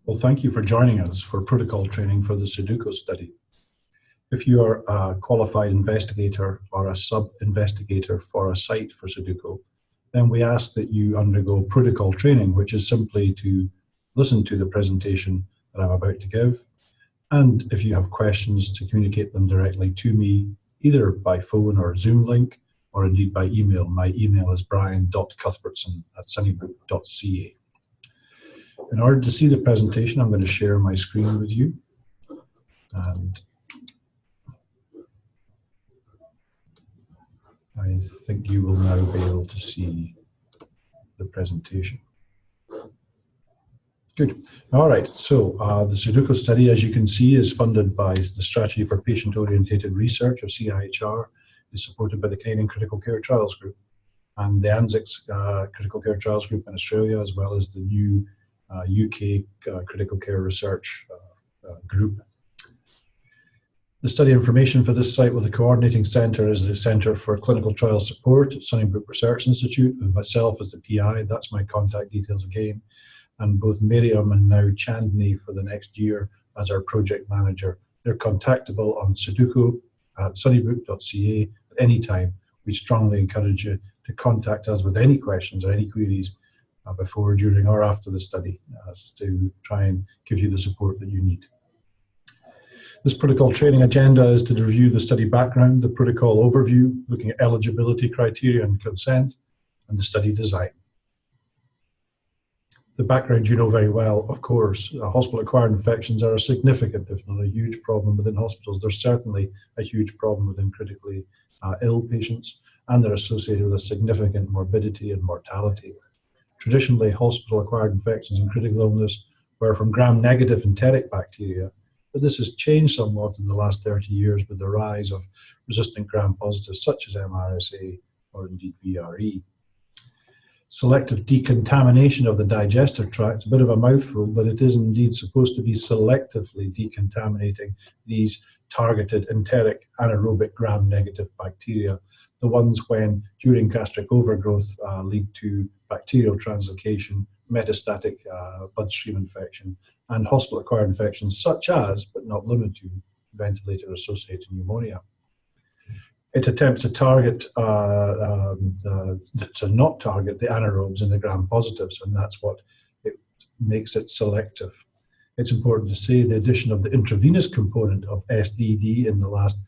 Well, thank you for joining us for protocol training for the SuDDICU study. If you are a qualified investigator or a sub-investigator for a site for SuDDICU, then we ask that you undergo protocol training, which is simply to listen to the presentation that I'm about to give, and if you have questions, to communicate them directly to me, either by phone or Zoom link, or indeed by email. My email is brian.cuthbertson@sunnybrook.ca. In order to see the presentation, I'm going to share my screen with you. And I think you will now be able to see the presentation. Good. All right. So the SuDDICU study, as you can see, is funded by the Strategy for Patient-Orientated Research, or SuDDICU, is supported by the Canadian Critical Care Trials Group and the ANZICS Critical Care Trials Group in Australia, as well as the new UK Critical Care Research Group. The study information for this site with the coordinating centre is the Centre for Clinical Trial Support at Sunnybrook Research Institute, and myself as the PI. That's my contact details again. And both Miriam and now Chandni for the next year as our project manager. They're contactable on SuDDICU at sunnybrook.ca at any time. We strongly encourage you to contact us with any questions or any queries before, during, or after the study to try and give you the support that you need. This protocol training agenda is to review the study background, the protocol overview, looking at eligibility criteria and consent, and the study design. The background you know very well, of course. Hospital-acquired infections are a significant, if not a huge problem within hospitals. They're certainly a huge problem within critically ill patients, and they're associated with a significant morbidity and mortality. Traditionally, hospital-acquired infections and critical illness were from gram-negative enteric bacteria, but this has changed somewhat in the last 30 years with the rise of resistant gram-positives such as MRSA or indeed VRE. Selective decontamination of the digestive tract, a bit of a mouthful, but it is indeed supposed to be selectively decontaminating these targeted enteric anaerobic gram-negative bacteria, the ones when during gastric overgrowth lead to bacterial translocation, metastatic bloodstream infection, and hospital-acquired infections such as, but not limited to, ventilator-associated pneumonia. It attempts to target, to not target the anaerobes and the gram-positives, and that's what it makes it selective. It's important to say the addition of the intravenous component of SDD in the last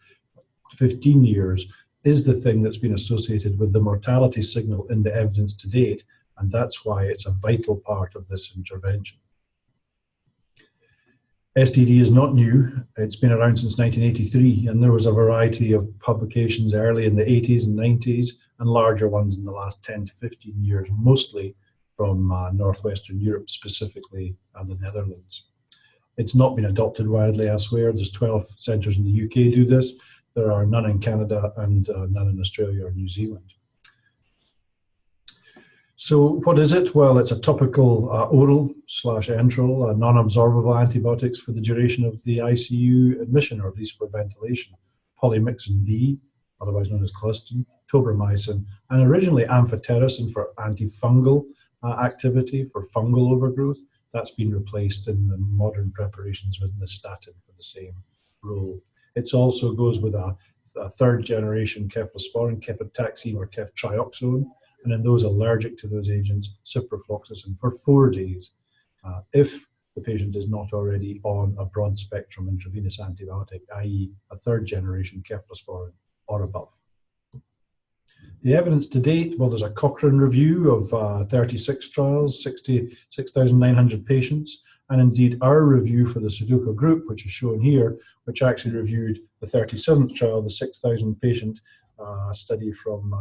15 years is the thing that's been associated with the mortality signal in the evidence to date, and that's why it's a vital part of this intervention. SDD is not new. It's been around since 1983, and there was a variety of publications early in the 80s and 90s, and larger ones in the last 10 to 15 years, mostly from Northwestern Europe, specifically the Netherlands. It's not been adopted widely elsewhere. There's 12 centres in the UK do this. There are none in Canada and none in Australia or New Zealand. So what is it? Well, it's a topical oral/enteral non-absorbable antibiotics for the duration of the ICU admission, or at least for ventilation. Polymyxin B, otherwise known as colistin, tobramycin, and originally amphotericin for antifungal activity, for fungal overgrowth. That's been replaced in the modern preparations with nystatin for the same role. It also goes with a third generation cephalosporin, cefotaxime or ceftriaxone, and in those allergic to those agents, ciprofloxacin for 4 days, if the patient is not already on a broad spectrum intravenous antibiotic, i.e. a third generation cephalosporin or above. The evidence to date, well, there's a Cochrane review of 36 trials, 6,900 patients, and indeed our review for the SuDDICU group, which is shown here, which actually reviewed the 37th trial, the 6,000 patient study from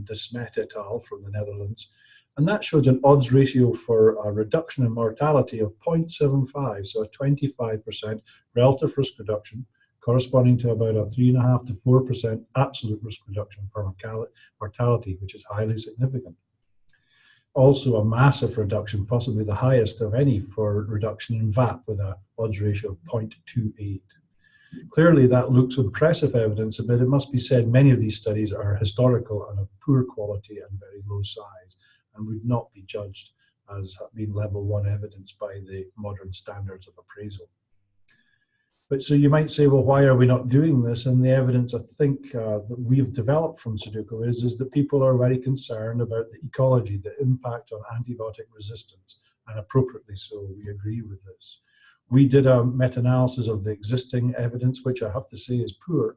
Desmet et al. From the Netherlands. And that shows an odds ratio for a reduction in mortality of 0.75, so a 25% relative risk reduction, corresponding to about a 3.5 to 4% absolute risk reduction for mortality, which is highly significant. Also a massive reduction, possibly the highest of any, for reduction in VAP with an odds ratio of 0.28. Clearly that looks impressive evidence, but it must be said many of these studies are historical and of poor quality and very low size, and would not be judged as being level 1 evidence by the modern standards of appraisal. But so you might say, well, why are we not doing this? And the evidence I think that we've developed from SuDDICU is that people are very concerned about the ecology, the impact on antibiotic resistance, and appropriately so, we agree with this. We did a meta-analysis of the existing evidence, which I have to say is poor,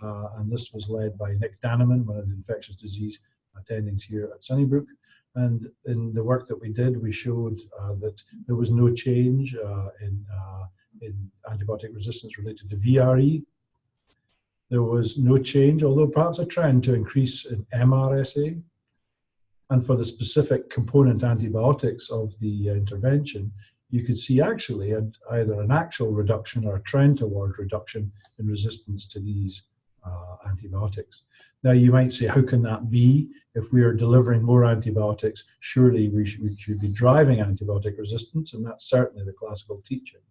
and this was led by Nick Danneman, one of the infectious disease attendings here at Sunnybrook. And in the work that we did, we showed that there was no change in antibiotic resistance related to VRE. There was no change, although perhaps a trend to increase in MRSA. And for the specific component antibiotics of the intervention, you could see actually either an actual reduction or a trend towards reduction in resistance to these antibiotics. Now you might say, how can that be? If we are delivering more antibiotics, surely we should be driving antibiotic resistance, and that's certainly the classical teaching.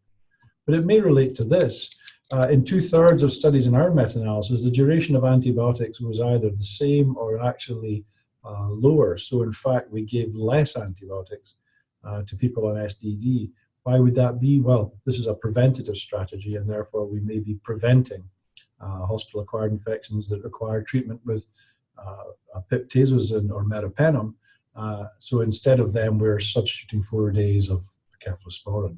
But it may relate to this. In 2/3 of studies in our meta-analysis, the duration of antibiotics was either the same or actually lower. So in fact, we gave less antibiotics to people on SDD. Why would that be? Well, this is a preventative strategy, and therefore we may be preventing hospital-acquired infections that require treatment with piptazozin or meropenem. So instead of them, we're substituting 4 days of cephalosporin.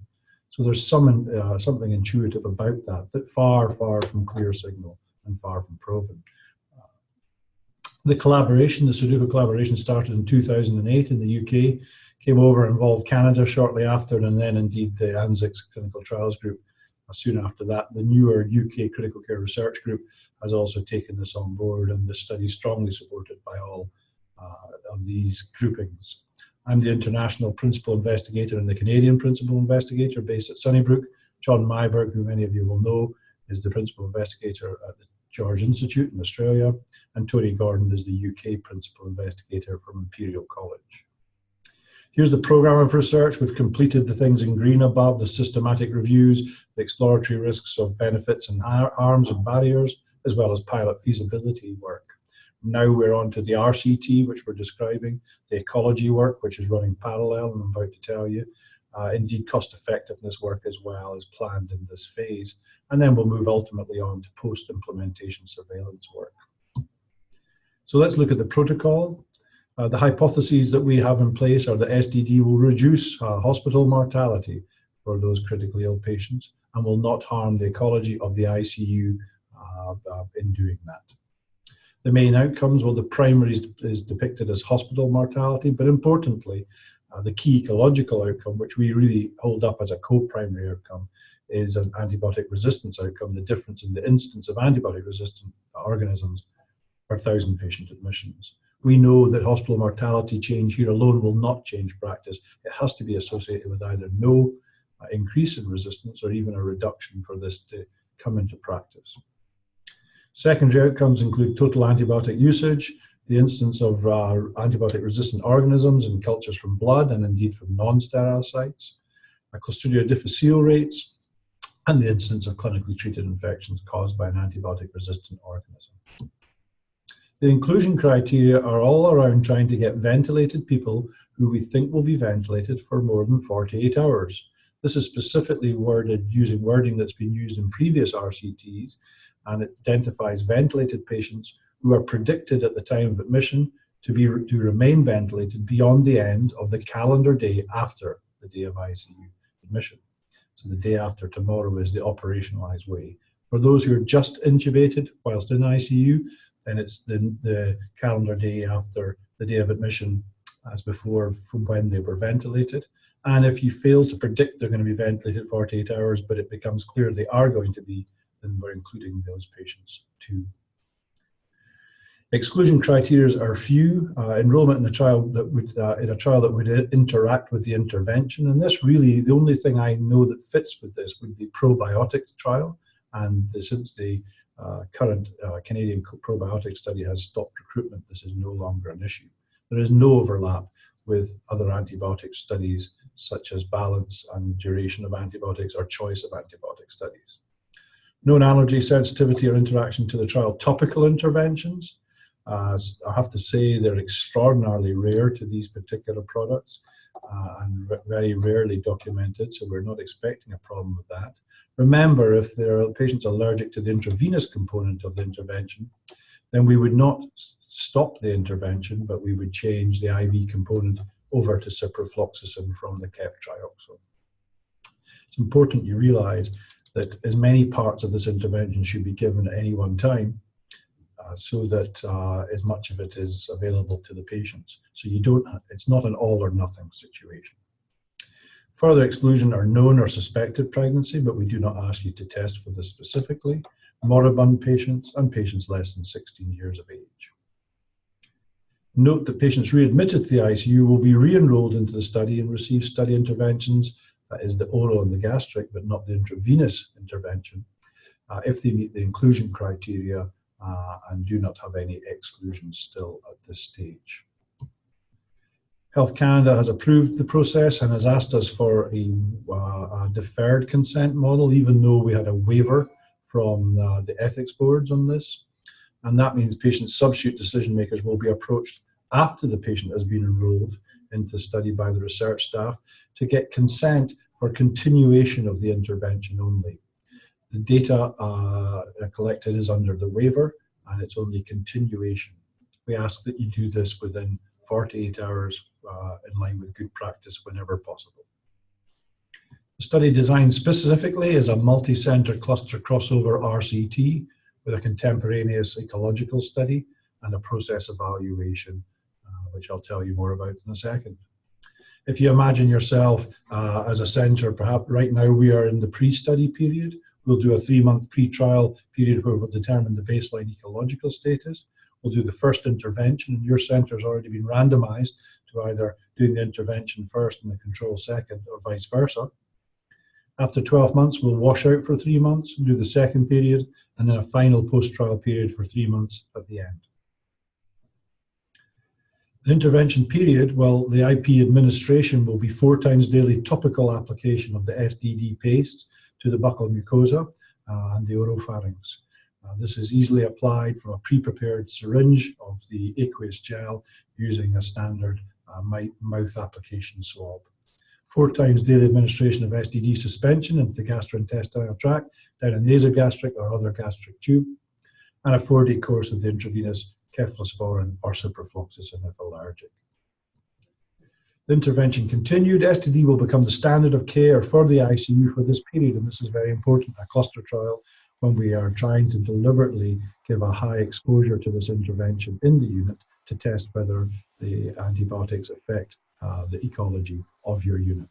So there's something intuitive about that, but far, far from clear signal and far from proven. The collaboration, the SuDDICU collaboration, started in 2008 in the UK, came over, involved Canada shortly after, and then indeed the ANZICS Clinical Trials Group soon after that. The newer UK Critical Care Research Group has also taken this on board, and the study is strongly supported by all of these groupings. I'm the international principal investigator and the Canadian principal investigator based at Sunnybrook. John Myberg, who many of you will know, is the principal investigator at the George Institute in Australia, and Tony Gordon is the UK principal investigator from Imperial College. Here's the program of research. We've completed the things in green above, the systematic reviews, the exploratory risks of benefits and harms and barriers, as well as pilot feasibility work. Now we're on to the RCT, which we're describing, the ecology work, which is running parallel, and I'm about to tell you. Indeed, cost-effectiveness work as well is planned in this phase. And then we'll move ultimately on to post-implementation surveillance work. So let's look at the protocol. The hypotheses that we have in place are that SDD will reduce hospital mortality for those critically ill patients and will not harm the ecology of the ICU in doing that. The main outcomes, well, the primary is depicted as hospital mortality, but importantly, the key ecological outcome, which we really hold up as a co-primary outcome, is an antibiotic resistance outcome, the difference in the instance of antibiotic-resistant organisms per 1,000 patient admissions. We know that hospital mortality change here alone will not change practice. It has to be associated with either no increase in resistance or even a reduction for this to come into practice. Secondary outcomes include total antibiotic usage, the instance of antibiotic-resistant organisms in cultures from blood and indeed from non-sterile sites, Clostridia difficile rates, and the instance of clinically treated infections caused by an antibiotic-resistant organism. The inclusion criteria are all around trying to get ventilated people who we think will be ventilated for more than 48 hours. This is specifically worded using wording that's been used in previous RCTs, and it identifies ventilated patients who are predicted at the time of admission to remain ventilated beyond the end of the calendar day after the day of ICU admission. So the day after tomorrow is the operationalized way. For those who are just intubated whilst in ICU, then it's the calendar day after the day of admission as before from when they were ventilated. And if you fail to predict they're going to be ventilated 48 hours, but it becomes clear they are going to be, then we're including those patients too. Exclusion criteria are few. Enrollment in a trial that would interact with the intervention, and this really, the only thing I know that fits with this would be probiotic trial, and since the current Canadian probiotic study has stopped recruitment, this is no longer an issue. There is no overlap with other antibiotic studies such as balance and duration of antibiotics or choice of antibiotic studies. Known allergy, sensitivity or interaction to the trial topical interventions. I have to say they're extraordinarily rare to these particular products and very rarely documented, so we're not expecting a problem with that. Remember, if there are patients allergic to the intravenous component of the intervention, then we would not stop the intervention, but we would change the IV component over to ciprofloxacin from the ceftriaxone. It's important you realize that as many parts of this intervention should be given at any one time, so that as much of it is available to the patients. So it's not an all or nothing situation. Further exclusion are known or suspected pregnancy, but we do not ask you to test for this specifically, moribund patients, and patients less than 16 years of age. Note that patients readmitted to the ICU will be re-enrolled into the study and receive study interventions, that is the oral and the gastric, but not the intravenous intervention, if they meet the inclusion criteria and do not have any exclusions still at this stage. Health Canada has approved the process and has asked us for a deferred consent model, even though we had a waiver from the ethics boards on this. And that means patient substitute decision makers will be approached after the patient has been enrolled into the study by the research staff to get consent for continuation of the intervention only. The data collected is under the waiver, and it's only continuation. We ask that you do this within 48 hours in line with good practice whenever possible. The study design specifically is a multi-center cluster crossover RCT with a contemporaneous ecological study and a process evaluation, which I'll tell you more about in a second. If you imagine yourself as a center, perhaps right now we are in the pre-study period. We'll do a 3-month pre-trial period where we'll determine the baseline ecological status. We'll do the first intervention, and your center has already been randomized to either doing the intervention first and the control second, or vice versa. After 12 months, we'll wash out for 3 months, do the second period, and then a final post-trial period for 3 months at the end. The intervention period, well, the IP administration will be 4 times daily topical application of the SDD paste to the buccal mucosa and the oropharynx. This is easily applied from a pre-prepared syringe of the aqueous gel using a standard mouth application swab. 4 times daily administration of SDD suspension into the gastrointestinal tract, down a nasogastric or other gastric tube, and a 4-day course of the intravenous cephalosporin or ciprofloxacin if allergic. The intervention continued. STD will become the standard of care for the ICU for this period, and this is very important, a cluster trial, when we are trying to deliberately give a high exposure to this intervention in the unit to test whether the antibiotics affect the ecology of your unit.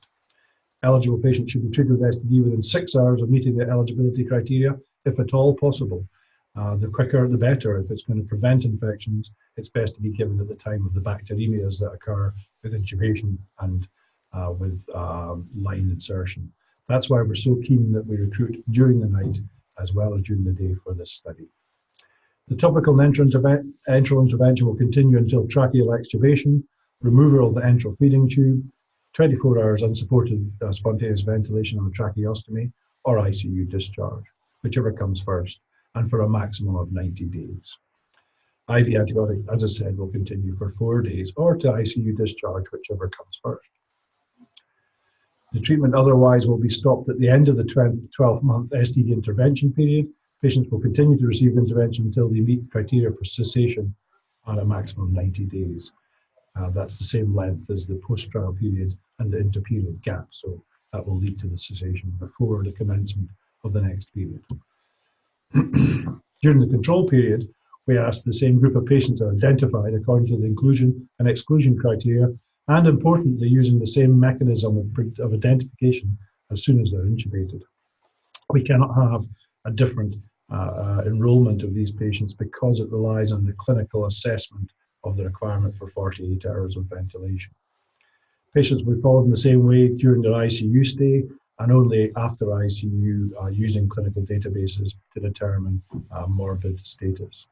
Eligible patients should be treated with STD within 6 hours of meeting the eligibility criteria, if at all possible. The quicker, the better. If it's going to prevent infections, it's best to be given at the time of the bacteremias that occur with intubation and with line insertion. That's why we're so keen that we recruit during the night as well as during the day for this study. The topical and enteral intervention will continue until tracheal extubation, removal of the enteral feeding tube, 24 hours unsupported spontaneous ventilation on a tracheostomy, or ICU discharge, whichever comes first, and for a maximum of 90 days. IV antibiotics, as I said, will continue for 4 days, or to ICU discharge, whichever comes first. The treatment otherwise will be stopped at the end of the 12-month STD intervention period. Patients will continue to receive intervention until they meet criteria for cessation at a maximum of 90 days. That's the same length as the post-trial period and the interperiod gap, so that will lead to the cessation before the commencement of the next period. During the control period, we asked the same group of patients are identified according to the inclusion and exclusion criteria, and importantly, using the same mechanism of identification as soon as they're intubated. We cannot have a different enrollment of these patients because it relies on the clinical assessment of the requirement for 48 hours of ventilation. Patients will be followed in the same way during their ICU stay, and only after ICU using clinical databases to determine morbid status.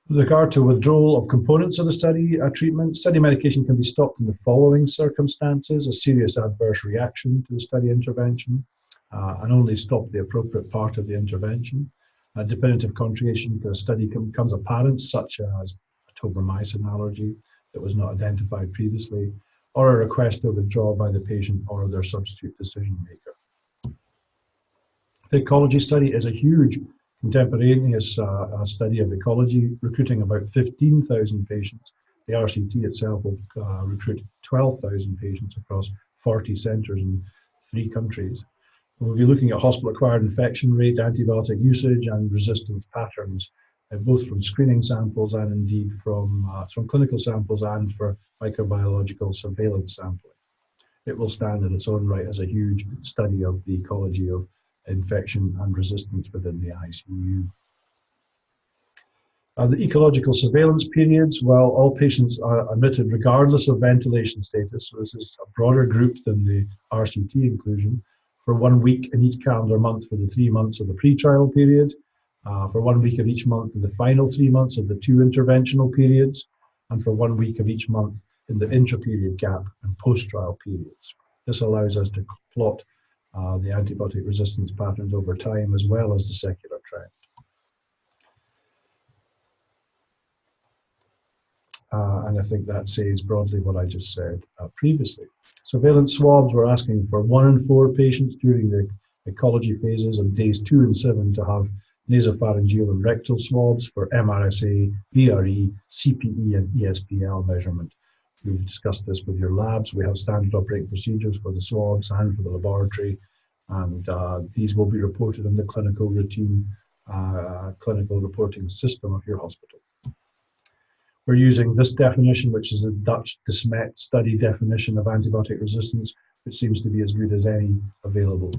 With regard to withdrawal of components of the study treatment, study medication can be stopped in the following circumstances: a serious adverse reaction to the study intervention, and only stop the appropriate part of the intervention. A definitive contraindication to a study becomes apparent, such as a tobramycin allergy that was not identified previously, or a request to withdraw by the patient or their substitute decision maker. The ecology study is a huge contemporaneous study of ecology, recruiting about 15,000 patients. The RCT itself will recruit 12,000 patients across 40 centres in 3 countries. We'll be looking at hospital-acquired infection rate, antibiotic usage, and resistance patterns, both from screening samples and indeed from clinical samples and for microbiological surveillance sampling. It will stand in its own right as a huge study of the ecology of infection and resistance within the ICU. The ecological surveillance periods, well, all patients are admitted regardless of ventilation status, so this is a broader group than the RCT inclusion, for 1 week in each calendar month for the 3 months of the pre-trial period, for 1 week of each month in the final 3 months of the 2 interventional periods, and for 1 week of each month in the intra-period gap and post-trial periods. This allows us to plot the antibiotic resistance patterns over time as well as the secular trend. And I think that says broadly what I just said previously. Surveillance swabs, we're asking for 1 in 4 patients during the ecology phases of days 2 and 7 to have nasopharyngeal and rectal swabs for MRSA, VRE, CPE, and ESBL measurement. We've discussed this with your labs. We have standard operating procedures for the swabs and for the laboratory, and these will be reported in the clinical routine, clinical reporting system of your hospital. We're using this definition, which is a Dutch de Smet study definition of antibiotic resistance, which seems to be as good as any available.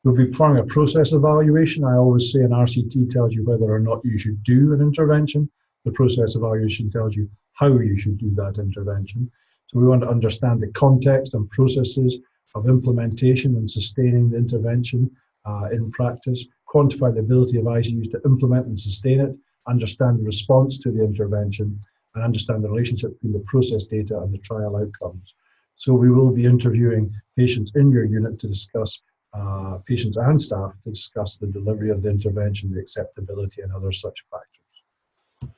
We'll be performing a process evaluation. I always say an RCT tells you whether or not you should do an intervention. The process evaluation tells you how you should do that intervention. So we want to understand the context and processes of implementation and sustaining the intervention in practice, quantify the ability of ICUs to implement and sustain it, understand the response to the intervention, and understand the relationship between the process data and the trial outcomes. So we will be interviewing patients in your unit to discuss, patients and staff to discuss the delivery of the intervention, the acceptability, and other such factors.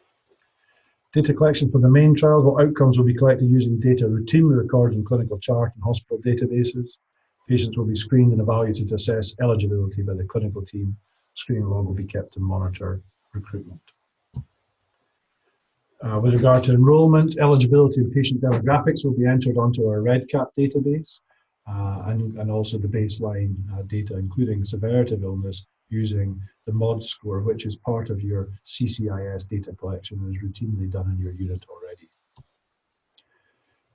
Data collection for the main trials. Well, outcomes will be collected using data routinely recorded in clinical chart and hospital databases. Patients will be screened and evaluated to assess eligibility by the clinical team. Screening log will be kept to monitor recruitment. With regard to enrollment, eligibility and patient demographics will be entered onto our REDCap database and also the baseline data, including severity of illness, using the MOD score, which is part of your CCIS data collection and is routinely done in your unit already.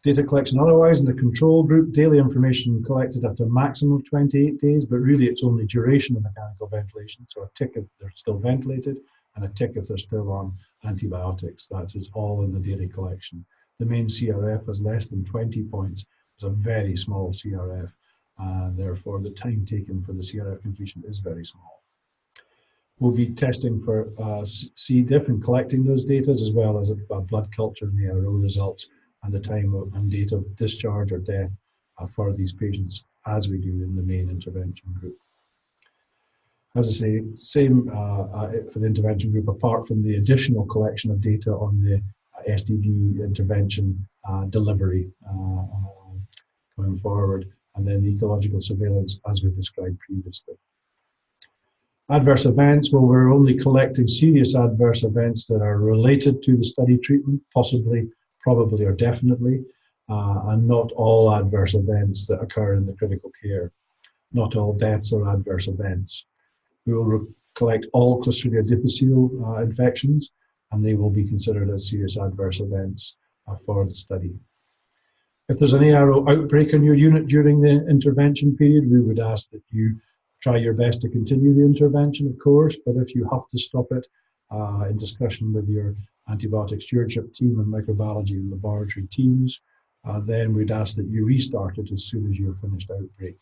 Data collection otherwise in the control group, daily information collected after a maximum of 28 days, but really it's only duration of mechanical ventilation, so a tick if they're still ventilated, and a tick if they're still on antibiotics. That is all in the data collection. The main CRF has less than 20 points. It's a very small CRF, and therefore the time taken for the CRF completion is very small. We'll be testing for C. diff and collecting those data, as well as blood culture and the ARO results and the time and date of discharge or death for these patients, as we do in the main intervention group. As I say, same for the intervention group, apart from the additional collection of data on the SDD intervention delivery going forward, and then the ecological surveillance as we've described previously. Adverse events, well, we're only collecting serious adverse events that are related to the study treatment, possibly, probably, or definitely, and not all adverse events that occur in the critical care. Not all deaths are adverse events. We will collect all Clostridia difficile infections, and they will be considered as serious adverse events for the study. If there's an ARO outbreak in your unit during the intervention period, we would ask that you try your best to continue the intervention, of course, but if you have to stop it in discussion with your antibiotic stewardship team and microbiology laboratory teams, then we'd ask that you restart it as soon as you're finished outbreak.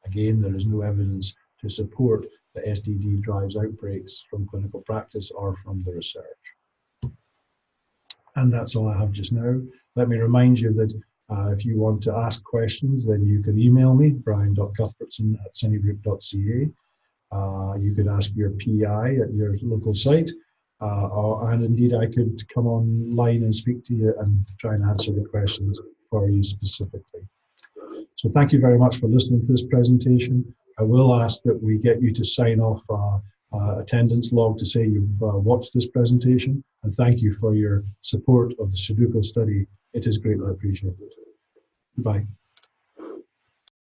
Again, there is no evidence to support that SDD drives outbreaks from clinical practice or from the research. And that's all I have just now. Let me remind you that if you want to ask questions, then you can email me, brian.cuthbertson@sunnybrooke.ca. You could ask your PI at your local site, and indeed I could come online and speak to you and try and answer the questions for you specifically. So thank you very much for listening to this presentation. I will ask that we get you to sign off attendance log to say you've watched this presentation, and thank you for your support of the SuDDICU study. It is greatly appreciated. Goodbye.